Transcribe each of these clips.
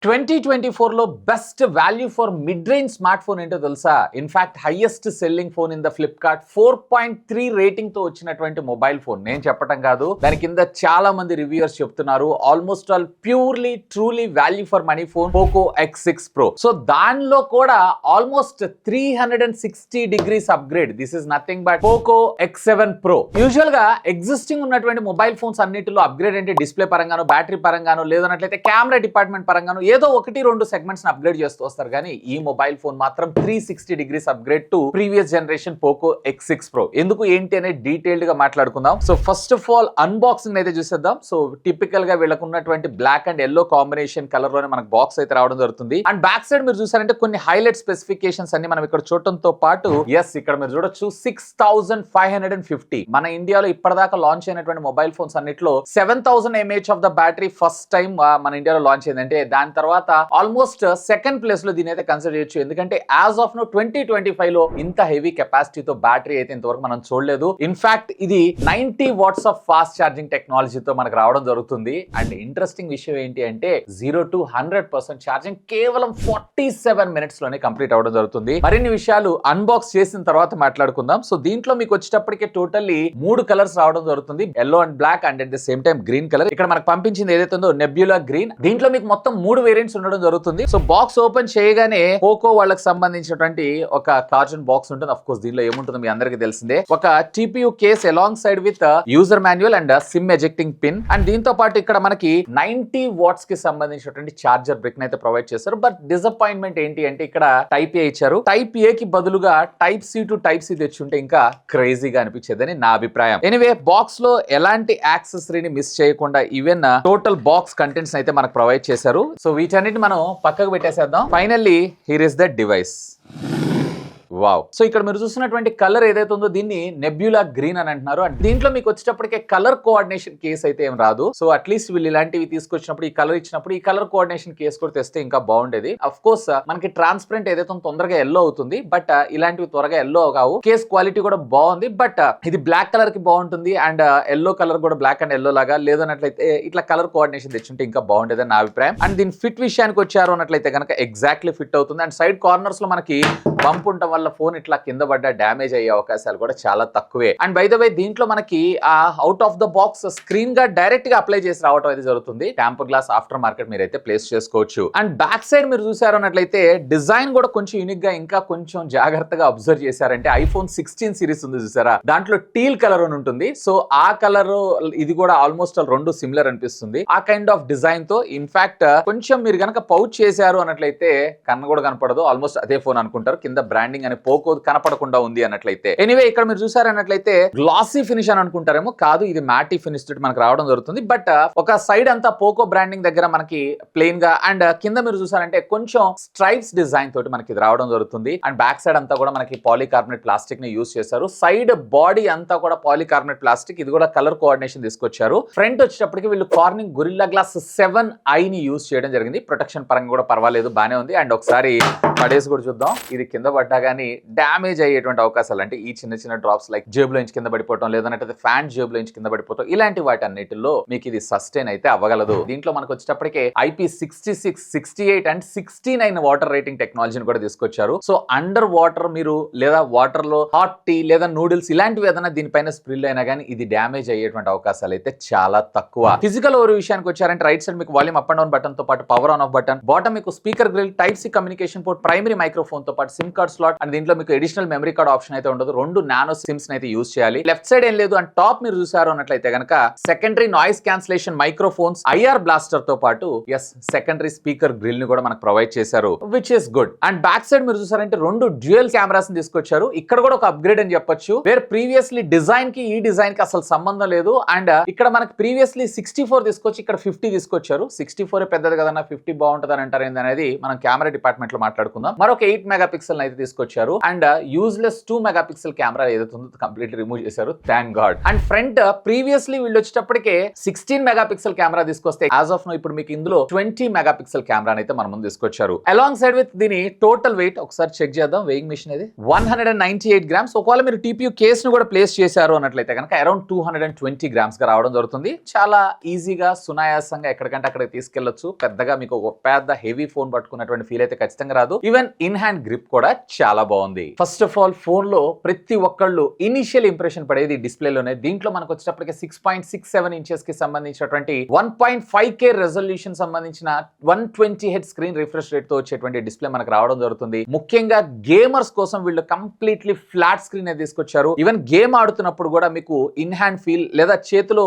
2024 లో best value for mid range smart phone ఏంటో తెలుసా? In fact highest selling phone in the Flipkart 4.3 rating తో వచ్చినటువంటి మొబైల్ ఫోన్. నేను చెప్పటం కాదు, దాని కింద చాలా మంది రివ్యూయర్స్ చెప్తున్నారు. Almost all purely truly value for money phone Poco X6 Pro. So దానిలో కూడా almost 360 degrees upgrade. This is nothing but Poco X7 Pro. Usual గా ఎగ్జిస్టింగ్ ఉన్నటువంటి మొబైల్ ఫోన్స్ అన్నిటిలో అప్గ్రేడ్ అంటే డిస్ప్లే పరంగానో, బ్యాటరీ పరంగానో, లేదన్నట్లయితే కెమెరా డిపార్ట్మెంట్ పరంగానో ఏదో ఒకటి రెండు segments upgrade చేస్తూ వస్తారు. కానీ ఈ మొబైల్ ఫోన్ మాత్రం 360 degrees upgrade to previous generation Poco X6 Pro. ఎందుకు ఏంటి అనేది డీటెయిల్డ్ గా మాట్లాడుకుందాం. So first of all unboxing అయితే చూసేద్దాం. సో టిపికల్ గా వీళ్ళకు ఉన్నటువంటి black and yellow combination colour లోనే మనకు బాక్స్ అయితే రావడం జరుగుతుంది. అండ్ బ్యాక్ సైడ్ మీరు చూసారంటే కొన్ని హైలైట్ స్పెసిఫికేషన్స్ అన్ని మనం ఇక్కడ చూడటంతో పాటు ఇక్కడ మీరు చూడొచ్చు 6550. మన ఇండియాలో ఇప్పటిదాకా లాంచ్ అయినటువంటి మొబైల్ ఫోన్స్ అన్నిట్లో 7000 mAh of the battery first time మన ఇండియాలో లాంచ్ అయింది. అంటే దాని తర్వాత ఆల్మోస్ట్ సెకండ్ ప్లేస్ లో దీని అయితే కన్సిడర్ చేయొచ్చు. ఎందుకంటే యాజ్ ఆఫ్ నో 2025 లో ఇంత హెవీ కెపాసిటీతో బ్యాటరీ అయితే ఇంతవరకు మనం చూడలేదు. ఇన్ఫాక్ట్ ఇది 90 watts ఆఫ్ ఫాస్ట్ ఛార్జింగ్ టెక్నాలజీతో మనకు రావడం జరుగుతుంది. అండ్ ఇంట్రెస్టింగ్ విషయం ఏంటి అంటే 0 to 100% ఛార్జింగ్ కేవలం 47 minutes లోనే కంప్లీట్ అవడం జరుగుతుంది. మరిన్ని విషయాలు అన్బాక్స్ చేసిన తర్వాత మాట్లాడుకుందాం. సో దీంట్లో మీకు వచ్చేటప్పటికే టోటల్లీ 3 కలర్స్ రావడం జరుగుతుంది. Yellow and black and at the same time green colour. ఇక్కడ మనకు పంపించింది ఏదైతే ఉందో నెబ్యులా గ్రీన్. దీంట్లో మీకు మొత్తం 3 వేరియంట్స్ ఉండడం జరుగుతుంది. సో బాక్స్ ఓపెన్ చేయగానే పోకో వాళ్ళకి సంబంధించినటువంటి ఒక కార్టూన్ బాక్స్ ఉంటుంది. ఆఫ్ కోర్స్ దీనిలో ఏముంటుందో మీ అందరికీ తెలిసిందే. ఒక TPU case along side with user manual and SIM ejecting pin. And దీంతో పాటు ఇక్కడ మనకి 90 watts కి సంబంధించినటువంటి చార్జర్ బ్రిక్ అయితే ప్రొవైడ్ చేశారు. బట్ డిసప్పాయింట్మెంట్ ఏంటి అంటే ఇక్కడ టైప్ ఏ ఇచ్చారు. టైప్ ఏ కి బదులుగా type C to type C తెచ్చుంటే ఇంకా క్రేజీగా అనిపించేదని నా అభిప్రాయం. ఎనీవే బాక్స్ లో ఎలాంటి యాక్సెసరీని మిస్ చేయకుండా ఈవెన్ టోటల్ బాక్స్ కంటెంట్స్ అయితే మనకు ప్రొవైడ్ చేశారు. సో వీటన్నిటి మనం పక్కకు పెట్టేసేద్దాం. Finally here is the device. Wow. So ఇక్కడ మీరు చూస్తున్నటువంటి కలర్ ఏదైతే ఉందో దీన్ని నెబ్యులా గ్రీన్ అని అంటున్నారు. అండ్ దీంట్లో మీకు వచ్చేటప్పటికే కలర్ కోఆర్డినేషన్ కేస్ అయితే ఏం రాదు. సో అట్లీస్ట్ వీళ్ళు ఇలాంటివి తీసుకొచ్చినప్పుడు ఈ కలర్ ఇచ్చినప్పుడు ఈ కలర్ కోఆర్డినేషన్ కేస్ కూడా తెస్తే ఇంకా బాగుండేది. అఫ్ కోర్స్ మనకి ట్రాన్స్పరెంట్ ఏదైతే తొందరగా ఎల్లో అవుతుంది. బట్ ఇలాంటివి త్వరగా ఎల్లో కావు. కేస్ క్వాలిటీ కూడా బాగుంది. బట్ ఇది బ్లాక్ కలర్ కి బాగుంటుంది. అండ్ ఎల్లో కలర్ కూడా బ్లాక్ అండ్ ఎల్లో లాగా లేదన్నట్లయితే ఇట్లా కలర్ కోఆర్డినేషన్ తెచ్చుంటే ఇంకా బాగుండేది నా అభిప్రాయం. అండ్ దీని ఫిట్ విషయానికి వచ్చారు అన్నట్లయితే కనుక ఎగ్జాక్ట్లీ ఫిట్ అవుతుంది. అండ్ సైడ్ కార్నర్స్ లో మనకి బంప్ ఉండటం వల్ల ఫోన్ ఇట్లా కింద పడ్డ డ్యామేజ్ అయ్యే అవకాశాలు కూడా చాలా తక్కువే. అండ్ బై ద వే దీంట్లో మనకి ఆ out of the box screen గా డైరెక్ట్ గా అప్లై చేసి రావడం అయితే జరుగుతుంది. టెంపర్ గ్లాస్ ఆఫ్టర్ మార్కెట్ మీరైతే ప్లేస్ చేసుకోవచ్చు. అండ్ బ్యాక్ సైడ్ మీరు చూసారు అన్నట్లయితే డిజైన్ కూడా కొంచెం యూనిక్ గా ఇంకా కొంచెం జాగ్రత్తగా అబ్జర్వ్ చేశారంటే ఐఫోన్ 16 సిరీస్ ఉంది చూసారా, దాంట్లో టీల్ కలర్ అని ఉంటుంది. సో ఆ కలర్ ఇది కూడా ఆల్మోస్ట్ రెండు సిమిలర్ అనిపిస్తుంది. ఆ కైండ్ ఆఫ్ డిజైన్ తో ఇన్ఫాక్ట్ కొంచెం మీరు కనుక పౌచ్ చేశారు అన్నట్లయితే కన్ను కూడా కనపడదు. ఆల్మోస్ట్ అదే ఫోన్ అనుకుంటారు. కింద బ్రాండింగ్ అని పోకో కనపడకుండా ఉంది అన్నట్లయితే. ఎనీవే ఇక్కడ మీరు చూసారన్నట్లయితే గ్లాసీ ఫినిష్ అని అనుకుంటారేమో, కాదు ఇది మ్యాటీ ఫినిష్ తోటి మనకు రావడం జరుగుతుంది. బట్ ఒక సైడ్ అంతా పోకో బ్రాండింగ్ దగ్గర మనకి ప్లెయిన్ గా అండ్ కింద మీరు చూసారంటే కొంచెం స్ట్రైప్స్ డిజైన్ తోటి మనకి ఇది రావడం జరుగుతుంది. అండ్ బ్యాక్ సైడ్ అంతా కూడా మనకి పాలికార్బోనేట్ ప్లాస్టిక్ ని యూస్ చేశారు. సైడ్ బాడీ అంతా కూడా పాలికార్బోనేట్ ప్లాస్టిక్. ఇది కూడా కలర్ కోఆర్డినేషన్ తీసుకొచ్చారు. ఫ్రంట్ వచ్చేటప్పటికి వీళ్ళు కార్నింగ్ గొరిల్లా గ్లాస్ 7i ని యూస్ చేయడం జరిగింది. ప్రొటెక్షన్ పరంగా కూడా పర్వాలేదు, బానే ఉంది. అండ్ ఒకసారి పడేసి కూడా చూద్దాం. ఇది కింద పడ్డా గానీ డ్యామేజ్ అయ్యేటువంటి అవకాశాలు అంటే ఈ చిన్న చిన్న డ్రాప్స్ లైక్ జేబులో నుంచి కింద పడిపోవడం, లేదంటే ఫ్యాన్ జేబులో నుంచి కింద పడిపోవడం, ఇలాంటి వాటి అన్నిటిలో మీకు ఇది సస్టైన్ అయితే అవ్వగలదు. దీంట్లో మనకు వచ్చేటప్పటికే IP66, 68 అండ్ 69 వాటర్ రేటింగ్ టెక్నాలజీని కూడా తీసుకొచ్చారు. సో అండర్ వాటర్ మీరు లేదా వాటర్ లో హాట్ టీ లేదా నూడిల్స్ ఇలాంటివి ఏదైనా దీనిపైన స్ప్రిల్ అయినా కానీ ఇది డ్యామేజ్ అయ్యేటువంటి అవకాశాలు అయితే చాలా తక్కువ. ఫిజికల్ ఓవర్ విషయానికి వచ్చారంటే రైట్ సైడ్ మీకు volume up and down button తో పాటు power on off button, bottom మీకు speaker grille, type C communication port, primary microphone తో పాటు సిమ్ కార్డ్ స్లాట్. అండ్ దీంట్లో మీకు అడిషనల్ మెమరీ కార్డ్ ఆప్షన్ అయితే ఉండదు. 2 నానో సిమ్స్ అయితే యూస్ చేయాలి. లెఫ్ట్ సైడ్ ఏం లేదు. అండ్ టాప్ మీరు చూసారు అన్నట్లయితే కనుక secondary noise cancellation microphones, IR blaster తో పాటు సెకండరీ స్పీకర్ గ్రిల్ ని కూడా మనకు ప్రొవైడ్ చేశారు, which is good. And back side మీరు చూసారంటే 2 డ్యూయల్ కెమెరాస్ తీసుకొచ్చారు. ఇక్కడ కూడా ఒక అప్గ్రేడ్ అని చెప్పొచ్చు. వేర్ ప్రీవియస్లీ డిజైన్ కి ఈ డిజైన్ కి అసలు సంబంధం లేదు. అండ్ ఇక్కడ మనకి ప్రీవియస్లీ 64 తీసుకొచ్చి ఇక్కడ 50 తీసుకొచ్చారు. 64 పెద్దది కదన్నా 50 బాగుంటుంది అని అంటారు అనేది మనం కెమెరా డిపార్ట్మెంట్ లో మాట్లాడుకుందాం. మాట్లాడుకుందాం. మరొక 8 మెగాపిక్సెల్ అయితే తీసుకొచ్చారు అండ్ యూజ్లెస్ 2 మెగాపిక్సెల్ కెమెరా ఏదైతే ఉందో కంప్లీట్ రిమూవ్ చేశారు, thank God. And front previously వీళ్ళు వచ్చేటప్పటికే 16 మెగాపిక్సెల్ కెమెరా తీసుకొస్తే యాజ్ ఆఫ్ నో ఇప్పుడు మీకు ఇందులో 20 మెగాపిక్సెల్ కెమెరా అయితే మన ముందు తీసుకొచ్చారు. అలాంగ్ సైడ్ విత్ దీని టోటల్ వెయిట్ ఒకసారి చెక్ చేద్దాం. వెయింగ్ మిషన్ ఇది 198 గ్రామ్స్. ఒకవేళ మీరు TPU కేస్ ను కూడా ప్లేస్ చేశారు అన్నట్లయితే కనుక అరౌండ్ 220 గ్రామ్స్ గా రావడం జరుగుతుంది. చాలా ఈజీగా సునాయాసంగా ఎక్కడికంటే అక్కడికి తీసుకెళ్లొచ్చు. పెద్దగా మీకు ఒక పెద్ద హెవీ ఫోన్ పట్టుకున్నటువంటి ఫీల్ అయితే ఖచ్చితంగా రాదు. ఈవెన్ ఇన్ హ్యాండ్ గ్రిప్ కూడా చాలా బాగుంది. ఫస్ట్ ఆఫ్ ఆల్ ఫోన్ లో ప్రతి ఒక్కళ్ళు ఇనిషియల్ ఇంప్రెషన్ పడేది డిస్ప్లేలోనే. దీంట్లో మనకు వచ్చేటప్పటికి 6.67 ఇంచెస్ కి సంబంధించినటువంటి 1.5K రెజల్యూషన్ సంబంధించిన 120Hz స్క్రీన్ రిఫ్రెష్ రేట్ తో వచ్చేటువంటి డిస్ప్లే మనకు రావడం జరుగుతుంది. ముఖ్యంగా గేమర్స్ కోసం వీళ్ళు కంప్లీట్లీ ఫ్లాట్ స్క్రీన్ తీసుకొచ్చారు. ఈవెన్ గేమ్ ఆడుతున్నప్పుడు కూడా మీకు ఇన్ హ్యాండ్ ఫీల్ లేదా చేతిలో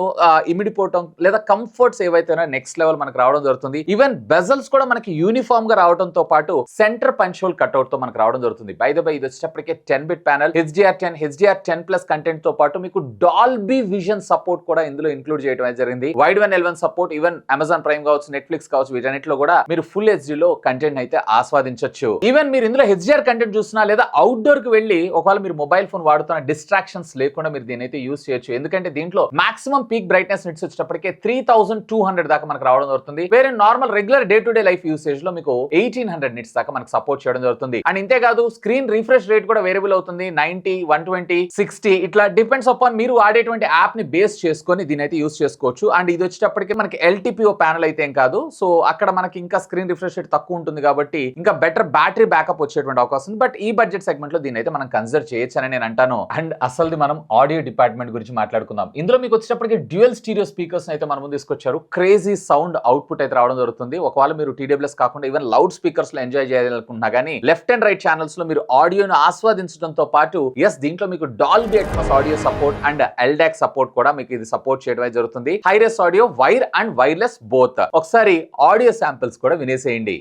ఇమిడిపోవటం లేదా కంఫర్ట్స్ ఏవైతే నెక్స్ట్ లెవెల్ మనకు రావడం జరుగుతుంది. ఈవెన్ బెజల్స్ కూడా మనకి యూనిఫామ్ గా రావడంతో పాటు సెంటర్ పంచ్ హోల్ కట్అవుట్ తో మనకు రావడం జరుగుతుంది. బై ద బై ఇది వచ్చేటప్పటికే 10-bit ప్యానల్, HDR10+ కంటెంట్ తో పాటు మీకు డాల్బీ విజన్ సపోర్ట్ కూడా ఇందులో ఇంక్లూడ్ చేయడం జరిగింది. Wide 1L1 support, even Amazon prime కావచ్చు, నెట్ఫ్లిక్స్ కావచ్చు, వీటన్నిటిలో కూడా మీరు ఫుల్ HD లో కంటెంట్ అయితే ఆస్వాదించవచ్చు. ఈవెన్ మీరు ఇందులో HDR కంటెంట్ చూసినా లేదా అవుట్డోర్ కి వెళ్ళి ఒకవేళ మీరు మొబైల్ ఫోన్ వాడుతున్న డిస్ట్రాక్షన్స్ లేకుండా మీరు దీని అయితే యూస్ చేయొచ్చు. ఎందుకంటే దీంట్లో మాక్సిమం పీక్ బ్రైట్నెస్ నిట్స్ వచ్చేటప్పటికే 3200 దాకా మనకు రావడం జరుగుతుంది. వేరే normal regular day to day life usage లో మీకు 1800 నిట్స్ దాకా మనకు సపోర్ట్ చేయడం జరుగుతుంది. అండ్ ఇంతేకాదు స్క్రీన్ రిఫ్రెష్ రేట్ కూడా వేరియబుల్ అవుతుంది. 90, 120, 60 ఇట్లా డిపెండ్స్ అపాన్ మీరు ఆడేటువంటి యాప్ ని బేస్ చేసుకొని దీని అయితే యూస్ చేసుకోవచ్చు. అండ్ ఇది వచ్చేటప్పటికి మనకి LTPO ప్యానల్ అయితే ఏం కాదు. సో అక్కడ మనకి ఇంకా స్క్రీన్ రిఫ్రెష్ రేట్ తక్కువ ఉంటుంది కాబట్టి ఇంకా బెటర్ బ్యాటరీ బ్యాకప్ వచ్చేటువంటి అవకాశం ఉంది. బట్ ఈ బడ్జెట్ సెగ్మెంట్ లో దీని అయితే మనం కన్సిడర్ చేయొచ్చు అని నేను అంటాను. అండ్ అసలు మనం ఆడియో డిపార్ట్మెంట్ గురించి మాట్లాడుకుందాం. ఇందులో మీకు వచ్చేటప్పటికి డ్యూయల్ స్టీరియో స్పీకర్స్ అయితే మనం ముందు తీసుకొచ్చారు. క్రేజీ సౌండ్ అవుట్పుట్ అయితే రావడం జరుగుతుంది. ఒకవేళ మీరు TWS కాకుండా ఈవెన్ లౌడ్ స్పీకర్స్ లో ఎంజాయ్ చేయాలనుకుంటున్నా కానీ లెఫ్ట్ అండ్ రైట్ ఛానల్స్ లో మీరు ఆడియోను ఆస్వాదించడంతో పాటు దీంట్లో మీకు Dolby Atmos audio support and LDAC support కూడా మీకు ఇది సపోర్ట్ చేయడం జరుగుతుంది. Hi-res audio, wire and wireless both. ఒకసారి ఆడియో శాంపిల్స్ కూడా వినేసేయండి.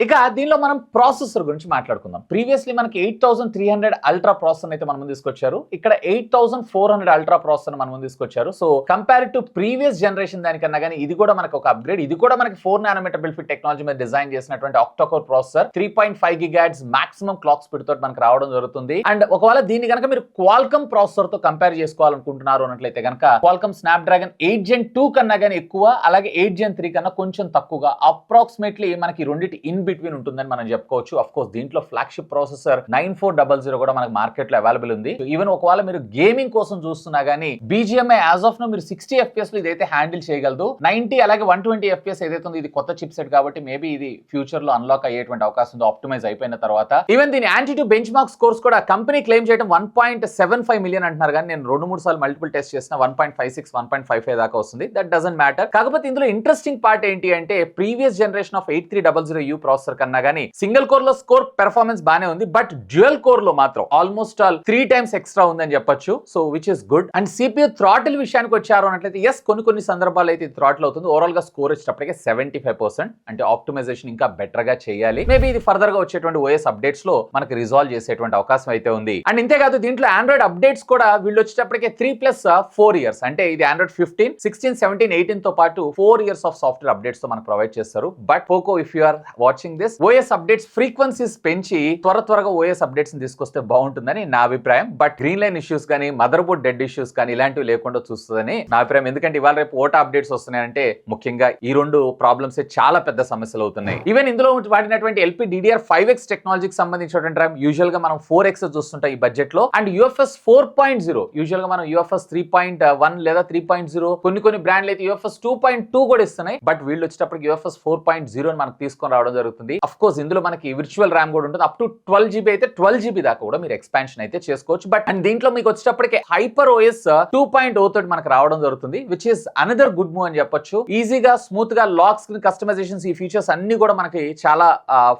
ఇక దీనిలో మనం ప్రాసెసర్ గురించి మాట్లాడుకుందాం. ప్రీవియస్లీ మనకి 8300 అల్ట్రా ప్రాసెసర్ అయితే మనం ముందు తీసుకొచ్చారు. ఇక్కడ 8400 అల్ట్రా ప్రాసెసర్ మనం ముందు తీసుకొచ్చారు. So compare to previous generation దానికన్నా కానీ ఇది కూడా మనకు ఒక అప్గ్రేడ్. ఇది కూడా మనకి 4 nanometer బిల్ఫిట్ టెక్నాలజీ మీద డిజైన్ చేసినటువంటి octa-core processor, 3.5 GHz maximum clock speed తోటి మనకు రావడం జరుగుతుంది. అండ్ ఒకవేళ దీన్ని కనుక మీరు క్వాల్కమ్ ప్రాసెసర్ తో కంపేర్ చేసుకోవాలనుకుంటున్నారు అన్నట్లయితే కనుక క్వాల్కమ్ స్నాప్డ్రాగన్ 8 Gen 2 కన్నా కానీ ఎక్కువ, అలాగే 8 Gen 3 కన్నా కొంచెం తక్కువగా అప్రాక్సిమేట్లీ మనకి రెండింటి ఇన్ బిట్వీన్ ఉంటుందని మనం చెప్పుకోవచ్చు. అఫ్ కోర్స్ దీంట్లో ఫ్లాగ్షిప్ ప్రాసెసర్ 9400 కూడా మనకి మార్కెట్ లో అవైలబుల్ ఉంది. ఈవెన్ ఒకవేళ మీరు గేమింగ్ కోసం చూస్తున్నా గానీ BGMI యాజ్ ఆఫ్ నో మీరు 60 FPS లో ఇదైతే హ్యాండిల్ చేయగలదు. 90 అలాగే 120 FPS ఏదైతే ఉంది ఇది కొత్త చిప్ సెట్ కాబట్టి మేబీ ఇది ఫ్యూచర్ లో అన్లాక్ అయ్యేటువంటి అవకాశం ఉంది ఆప్టిమైజ్ అయిపోయిన తర్వాత. ఈవెన్ దీని యాంటిట్యూడ్ బెంచ్ మార్క్ స్కోర్స్ కూడా కంపెనీ క్లెయిమ్ చేయడం 1.75 మిలియన్ అంటున్నారు కానీ నేను 2-3 సార్లు మల్టిపుల్ టెస్ట్ చేసిన 1.56, 1.55 దాకా వస్తుంది. That doesn't matter. కాకపోతే ఇందులో ఇంట్రెస్టింగ్ పార్ట్ ఏంటి అంటే previous generation of 8300U processor కన్నా కానీ సింగిల్ కోర్ లో స్కోర్ పెర్ఫార్మెన్స్ బానే ఉంది. బట్ డ్యూయల్ కోర్ లో మాత్రం ఆల్మోస్ట్ ఆల్ 3 times ఎక్స్ట్రా ఉందని చెప్పొచ్చు. So which is good. And CPU throttle విషయానికి వచ్చారు అన్నట్లయితే కొన్ని సందర్భాలు అయితే థ్రాటిల్ అవుతుంది. ఓవరాల్ గా స్కోర్ వచ్చేటప్పటికే 75%. అంటే ఆప్టిమైజేషన్ ఇంకా బెటర్ గా చేయాలి. మేబీ ఇది ఫర్దర్ గా వచ్చేటువంటి OS అప్డేట్స్ లో మనకి రిజాల్వ్ చేసేటువంటి అవకాశం అయితే ఉంది. అండ్ ఇంతేకాదు దీంట్లో ఆండ్రాయిడ్ అప్డేట్స్ కూడా వీళ్ళు వచ్చేటప్పటికే 3+4 years అంటే ఇది ఆండ్రాయిడ్ 15, 16, 17, 18 తో పాటు 4 years ఆఫ్ సాఫ్ట్వేర్ అప్డేట్స్ తో మనకు ప్రొవైడ్ చేస్తారు. But Poco if you are watching this OS updates frequencies పెంచి త్వరగా OS అప్డేట్స్ తీసుకొస్తే బాగుంటుందని నా అభిప్రాయం. బట్ గ్రీన్ లైన్ ఇష్యూస్ కానీ మదర్ బోర్డ్ డెడ్ ఇష్యూస్ కానీ ఇలాంటివి లేకుండా చూస్తుందని నా అభిప్రాయం. ఎందుకంటే ఇవాళ రేపు ఓటా అప్డేట్స్ వస్తున్నాయంటే ముఖ్యంగా ఈ రెండు ప్రాబ్లమ్స్ చాలా పెద్ద సమస్యలు అవుతున్నాయి. ఈవెన్ ఇందులో వాడినటువంటి LPDDR5X టెక్నాలజీకి సంబంధించినటువంటి ర్యామ్ యూజువల్ గా మనం 4X చూస్తుంటాం ఈ బడ్జెట్ లో. అండ్ UFS 4.0 యూజువల్ గా మనం UFS 3.1 లేదా 3.0 కొన్ని బ్రాండ్లు అయితే UFS 2.2 కూడా ఇస్తున్నాయి. బట్ వీళ్ళు వచ్చేటప్పటికి UFS 4.0 అని మనకు తీసుకొని రావడం జరుగుతుంది. అఫ్ కోర్స్ ఇందులో మనకి విర్చువల్ ర్యామ్ కూడా ఉంటుంది. అప్ టు 12GB అయితే 12GB దాకా కూడా మీరు ఎక్స్పాన్షన్ అయితే చేసుకోవచ్చు. బట్ అండ్ దీంట్లో మీకు వచ్చేటప్పటికి HyperOS 2.0 తోటి మనకు రావడం జరుగుతుంది. Which is another good move అని చెప్పొచ్చు. ఈజీగా స్మూత్ గా లాక్ స్క్రీన్ కస్టమైజేషన్స్ ఈ ఫీచర్స్ అన్ని కూడా మనకి చాలా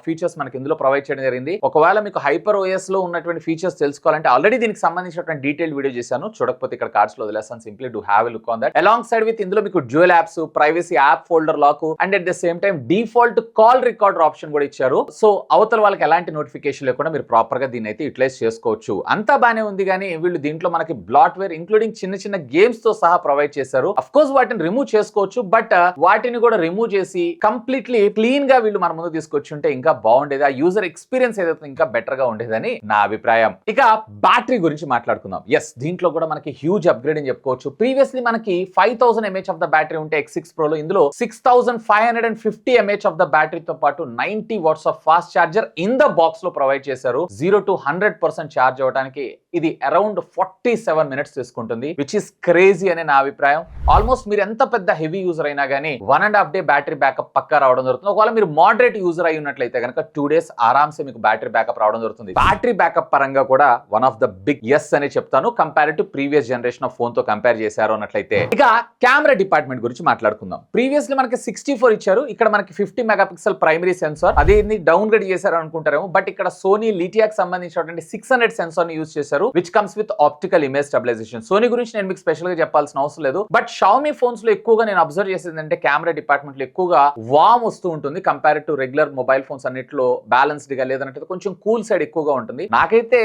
ఫీచర్స్ మనకి ఇందులో ప్రొవైడ్ చేయడం జరిగింది. ఒకవేళ మీకు HyperOS లో ఉన్నటువంటి ఫీచర్స్ తెలుసుకోవాలంటే ఆల్రెడీ దీనికి సంబంధించినటువంటి డీటెయిల్ వీడియో చేశాను. చూడకపోతే ఇక్కడ కార్డ్స్ లో వదిలేస్తాను. Simply do have a look on that. Alongside with ఇందులో మీకు dual apps, privacy app folder lock and at the same time default call recorder option option కూడా ఇచ్చారు. సో అవతల వాళ్ళకి ఎలాంటి నోటిఫికేషన్ లేకుండా మీరు ప్రాపర్ గా దీన్ని అయితే యూటిలైజ్ చేసుకోవచ్చు. అంతా బానే ఉంది కానీ వీళ్ళు దీంట్లో మనకి బ్లాట్వేర్ ఇంక్లూడింగ్ చిన్న చిన్న గేమ్స్ తో సహా ప్రొవైడ్ చేశారు. అఫ్ కోర్స్ వాటిని రిమూవ్ చేసుకోవచ్చు, బట్ వాటిని కూడా రిమూవ్ చేసి కంప్లీట్లీ క్లీన్ గా వీళ్ళు మన ముందు తీసుకొచ్చుంటే ఇంకా బాగుండేది. ఆ యూజర్ ఎక్స్పీరియన్స్ ఏదైతే ఇంకా బెటర్ గా ఉండేదని నా అభిప్రాయం. ఇక బ్యాటరీ గురించి మాట్లాడుకుందాం. ఎస్, దీంట్లో కూడా మనకి హ్యూజ్ అప్గ్రేడ్ అని చెప్పుకోవచ్చు. ప్రీవియస్లీ మనకి 5000 mAh ఆఫ్ ద బ్యాటరీ ఉంటే X6 Pro లో ఇందులో 6550 mAh ఆఫ్ ద బ్యాటరీతో పాటు 90 watts of fast charger in the box లో ప్రొవైడ్ చేశారు. 0 to 100% చార్జ్ అవడానికి ఇది అరౌండ్ 47 మినిట్స్ తీసుకుంటుంది, విచ్ ఇస్ క్రేజీ అనే నా అభిప్రాయం. ఆల్మోస్ట్ మీరు ఎంత పెద్ద హెవీ యూజర్ అయినా కానీ 1.5 day బ్యాటరీ బ్యాకప్ పక్కా రావడం జరుగుతుంది. ఒకవేళ మీరు మోడరేట్ యూజర్ అయి ఉన్నట్లయితే కనుక 2 days ఆరామ్సే మీకు బ్యాటరీ బ్యాకప్ రావడం జరుగుతుంది. బ్యాటరీ బ్యాకప్ పరంగా కూడా one of the biggest అని చెప్తాను, compare to previous generation of phone తో కంపేర్ చేశారు అన్నట్లయితే. ఇక కెమెరా డిపార్ట్మెంట్ గురించి మాట్లాడుకుందాం. ప్రీవియస్లీ మనకి 64 ఇచ్చారు, ఇక్కడ మనకి 50 మెగాపిక్సెల్ ప్రైమరీ సెన్సార్, అదే డౌన్ గ్రేడ్ చేశారు అనుకుంటారేమో, బట్ ఇక్కడ సోనీ లిటియాకి సంబంధించినటువంటి 600 సెన్సార్ ని యూజ్ చేశారు, which comes with optical image stabilisation. Sony గురించి నేను మీకు స్పెషల్ గా చెప్పాల్సిన అవసరం లేదు, బట్ షామీ ఫోన్స్ లో ఎక్కువగా నేను అబ్జర్వ్ చేసేది అంటే కెమెరా డిపార్ట్మెంట్ లో ఎక్కువగా వామ్ వస్తూ ఉంటుంది compare to regular mobile phones అన్నిట్లో బ్యాలెన్స్డ్ గా లేదంటే కొంచెం కూల్ సైడ్ ఎక్కువగా ఉంటుంది. నాకైతే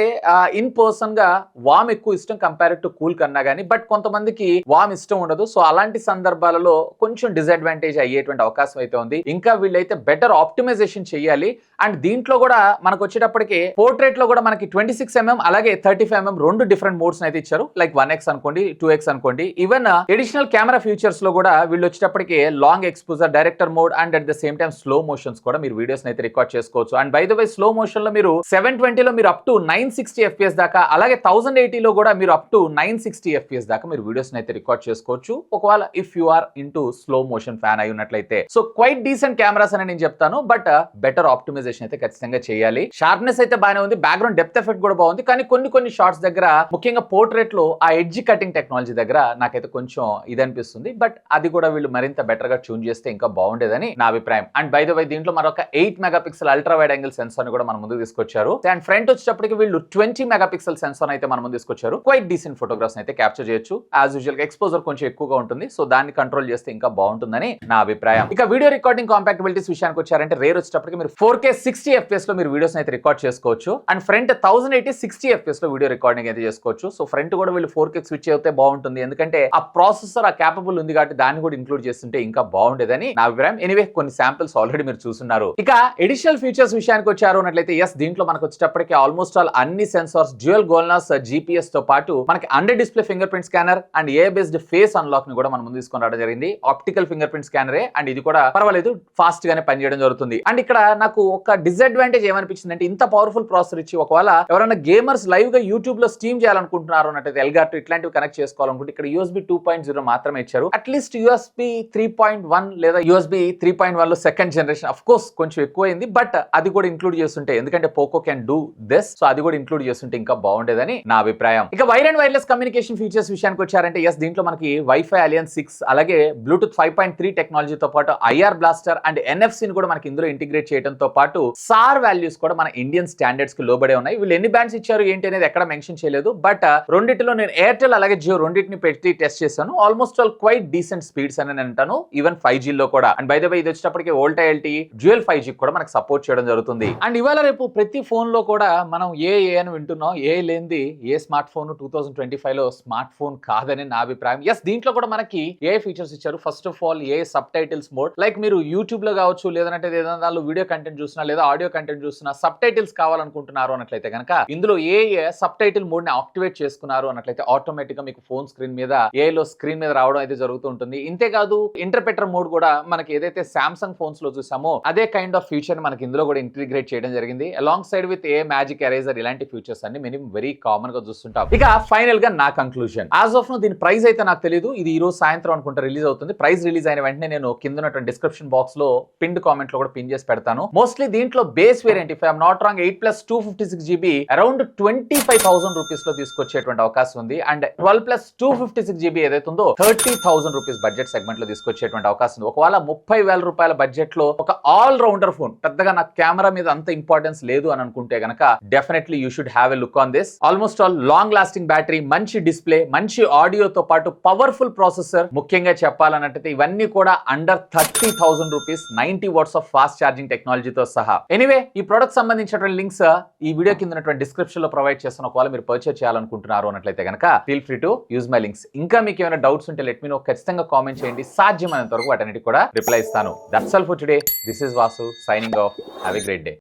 ఇన్ పర్సన్ గా వామ్ ఎక్కువ ఇష్టం కంపేర్ టు కూల్ కన్నా గానీ, బట్ కొంతమందికి వామ్ ఇష్టం ఉండదు. సో అలాంటి సందర్భాలలో కొంచెం డిసడ్వాంటేజ్ అయ్యేటువంటి అవకాశం అయితే ఉంది. ఇంకా వీళ్ళైతే బెటర్ ఆప్టిమైజేషన్ చేయాలి. అండ్ దీంట్లో కూడా మనకు వచ్చేటప్పటికి పోర్ట్రేట్ లో కూడా మనకి 26mm అలాగే 35mm రెండు డిఫరెంట్ మోడ్స్ అయితే ఇచ్చారు. లైక్ 1x అనుకోండి, 2x అనుకోండి. ఈవెన్ ఎడిషనల్ కెమెరా ఫీచర్స్ లో కూడా వీళ్ళు వచ్చేటప్పటికి long exposure, director mode and at the same time slow motions కూడా మీరు వీడియోస్ అయితే రికార్డ్ చేసుకోవచ్చు. And by the way slow motion లో మీరు 720 లో మీరు అప్ టు 960 FPS దాకా, అలాగే 1080 లో కూడా మీరు అప్ టు 960 FPS దాకా మీరు వీడియోస్ అయితే రికార్డ్ చేసుకోవచ్చు, ఒకవేళ if you are into slow motion fan అయి ఉన్నట్లయితే. సో క్వైట్ డీసెంట్ కెమెరాస్ అని నేను చెప్తాను, బట్ బెటర్ ఆప్టిమైజేషన్ అయితే ఖచ్చితంగా చేయాలి. షార్ప్నెస్ అయితే బాగానే ఉంది, బ్యాక్గ్రౌండ్ డెప్త్ ఎఫెక్ట్ కూడా బాగుంది, కానీ కొన్ని షార్ట్స్ దగ్గర ముఖ్యంగా పోర్ట్రేట్ లో ఆ ఎడ్జ్ కటింగ్ టెక్నాలజీ దగ్గర నాకైతే కొంచెం ఇది అనిపిస్తుంది, బట్ అది కూడా వీళ్ళు మరింత బెటర్ గా ట్యూన్ చేస్తే ఇంకా బాగుండేదని నా అభిప్రాయం. అండ్ బై ద వై దీంట్లో మరొక 8 megapixel ultra wide angle censor ని కూడా మన ముందు తీసుకొచ్చారు. అండ్ ఫ్రంట్ వచ్చేటప్పటికి వీళ్ళు 20 మెగాపిక్సెల్ సెన్సార్ అయితే మన ముందు తీసుకొచ్చారు. క్వైట్ డీసెంట్ ఫోటోగ్రాఫ్స్ అయితే క్యాప్చర్ చేయొచ్చు. యాజ్ యూజువల్ గా ఎక్స్పోజర్ కొంచెం ఎక్కువగా ఉంటుంది, సో దాన్ని కంట్రోల్ చేస్తే ఇంకా బాగుంటుందని నా అభిప్రాయం. ఇక వీడియో రికార్డింగ్ కాంపాక్టబిలిటీస్ విషయానికి వచ్చారంటే రేర్ వచ్చేటప్పటికి మీరు 4K 60 FPS లో మీరు వీడియోస్ అయితే రికార్డ్ చేసుకోవచ్చు. అండ్ ఫ్రంట్ 1080 60 FPS లో వీడియో రికార్డింగ్ అయితే చేసుకోవచ్చు. సో ఫ్రంట్ కూడా వీళ్ళు 4K స్విచ్ అయితే బాగుంటుంది, ఎందుకంటే ఆ ప్రాసెసర్ ఆ క్యాపబుల్ ఉంది కాబట్టి దాన్ని కూడా ఇంక్లూడ్ చేస్తుంటే ఇంకా బాగుండేదని నా అభిప్రాయం. ఎనీవే కొన్ని శాంపిల్స్ ఆల్రెడీ మీరు చూస్తున్నారు. ఇక ఎడిషనల్ ఫీచర్స్ విషయానికి వచ్చారు అన్నట్లయితే ఎస్, దీంట్లో మనకు వచ్చేటప్పటికి ఆల్మోస్ట్ ఆల్ అన్ని సెన్సార్స్, డ్యూయల్ గోల్నాస్ GPS తో పాటు మనకి under display finger print scanner and A based face unlock ని కూడా మనం ముందు తీసుకొని రావడం జరిగింది. ఆప్టికల్ ఫింగర్ ప్రింట్ స్కానరే, అండ్ ఇది కూడా పర్వాలేదు ఫాస్ట్ గానే పనిచేయడం జరుగుతుంది. అండ్ ఇక్కడ నాకు ఒక డిసడ్వాంటేజ్ ఏమనిపించింది అంటే ఇంత పవర్ఫుల్ ప్రాసెసర్ ఇచ్చి ఒకవేళ ఎవరైనా గేమర్స్ లైవ్ గా యూట్యూబ్ లో స్ట్రీమ్ చేయాలనుకుంటున్నారు అన్నట్లయితే ఎల్గార్ ఇట్లాంటివి కనెక్ట్ చేసుకోవాలనుకుంటే ఇక్కడ USB 2.0 మాత్రమే ఇచ్చారు. అట్లీస్ట్ USB 3.1 లేదా USB 3.1 లో సెకండ్ జనరేషన్ ఆఫ్ కోర్స్ కొంచెం ఎక్కువైంది, బట్ అది కూడా ఇంక్లూడ్ చేస్తుంటే, ఎందుకంటే Poco can do this, so అది కూడా ఇంక్లూడ్ చేస్తుంటే ఇంకా బాగుండేదని నా అభిప్రాయం. ఇక wire and wireless communication features విషయానికి వచ్చారంటే ఎస్, దీంట్లో మనకి వైఫై అలియన్స్ 6 అలాగే బ్లూటూత్ 5.3 టెక్నాలజీతో పాటు IR బ్లాస్టర్ అండ్ NFC ని కూడా మనకి ఇందులో ఇంటిగ్రేట్ చేయడంతో పాటు సార్ వాల్యూస్ కూడా మన ఇండియన్ స్టాండర్డ్స్ కి లోబడే ఉన్నాయి. వీళ్ళు ఎన్ని బ్యాండ్స్ ఇచ్చారు ఏంటి అనేది ఎక్కడ మెన్షన్ చేయలేదు, బట్ రెండిటిలో నేను ఎయిర్టెల్ అలాగే జియో రెండింటిని పెట్టి టెస్ట్ చేశాను. Almost all quite decent speeds అని నేను అంటాను, ఈవెన్ 5G లో కూడా. అండ్ బై ద వే ఇది వచ్చేటప్పటికి వోల్టా LTE డ్యూయల్ 5G కూడా మనకి సపోర్ట్ చేయడం జరుగుతుంది. అండ్ ఇవాళ రేపు ప్రతి ఫోన్ లో కూడా మనం ఏ అని వింటున్నాం, ఏ లేనిది ఏ స్మార్ట్ ఫోన్ 2025 లో స్మార్ట్ ఫోన్ కాదని నా అభిప్రాయం. ఎస్, దీంట్లో కూడా మనకి ఏ ఫీచర్స్ ఇచ్చారు. First of all A sub titles mode, like మీరు యూట్యూబ్ లో కావచ్చు లేదంటే ఏదైనా వీడియో కంటెంట్ చూసినా లేదా ఆడియో కంటెంట్ చూసినా సబ్ టైటిల్స్ కావాలనుకుంటున్నారు అన్నట్లయితే కనుక ఇందులో ఏ సబ్ టైటిల్ మోడ్ ని యాక్టివేట్ చేసుకున్నారు అన్నట్లయితే ఆటోమేటిక్ గా మీకు ఫోన్ స్క్రీన్ మీద ఏలో స్క్రీన్ మీద రావడం అయితే జరుగుతూ ఉంటుంది. ఇంతేకాదు ఇంటర్ప్రెటర్ మోడ్ కూడా మనకి ఏదైతే సామ్సంగ్ ఫోన్స్ లో చూసామో అదే కైండ్ ఆఫ్ ఫీచర్ ని మనకి ఇందులో కూడా ఇంటిగ్రేట్ చేయడం జరిగింది. Along side with a magic eraser, ఇలాంటి ఫీచర్స్ అన్ని మేము వెరీ కామన్ గా చూస్తుంటాం. ఇక ఫైనల్ గా నా కంక్లూజన్, యాజ్ ఆఫ్ నో దీని ప్రైస్ అయితే నాకు తెలియదు, ఇది ఈ రోజు సాయంత్రం అనుకుంటా రిలీజ్ అవుతుంది. ప్రైస్ రిలీజ్ అయిన వెంటనే నేను కింద ఉన్నటువంటి డిస్క్రిప్షన్ బాక్స్ లో పిన్డ్ కామెంట్ లో కూడా పిన్ చేసి పెడతాను. మోస్ట్లీ దీంట్లో base variant if I'm not wrong 8+256 GB around 25 rupees లో తీసుకొచ్చేటువంటి అవకాశం ఉంది. అండ్ 12+256GB ఏదైతే ఉందో 30,000 రూపీస్ బడ్జెట్ సెగ్మెంట్ లో తీసుకొచ్చేటువంటి అవకాశం ఉంది. ఒకవేళ 30,000 రూపాయల బడ్జెట్ లో ఒక ఆల్ రౌండర్ ఫోన్, పెద్దగా నాకు కెమెరా మీద అంత ఇంపార్టెన్స్ లేదు అని అనుకుంటే గనక definitely you should have a look on this. Almost all long lasting battery, మంచి డిస్ప్లే, మంచి ఆడియోతో పాటు పవర్ఫుల్ ప్రాసెసర్, ముఖ్యంగా చెప్పాలన్నట్టయితే ఇవన్నీ కూడా under 30,000 rupees, 90 watts of fast charging టెక్నాలజీతో సహా. ఎనీవే, ఈ ప్రొడక్ట్ సంబంధించినటువంటి లింక్స్ ఈ వీడియో కింద ఉన్నటువంటి డిస్క్రిప్షన్ లో ప్రొవైడ్ చేస్తాను. ఒకవేళ మీరు పర్చేస్ చేయాలనుకుంటున్నారు అన్నట్లయితే కనుక feel free to use my links. ఇంకా మీకు ఏమైనా డౌట్స్ ఉంటే లెట్ మీ నో, ఖచ్చితంగా కామెంట్ చేయండి. సాధ్యమైనంత వరకు వాటన్నిటికి కూడా రిప్లై ఇస్తాను. That's all for today. This is Vasu signing off. Have a great day.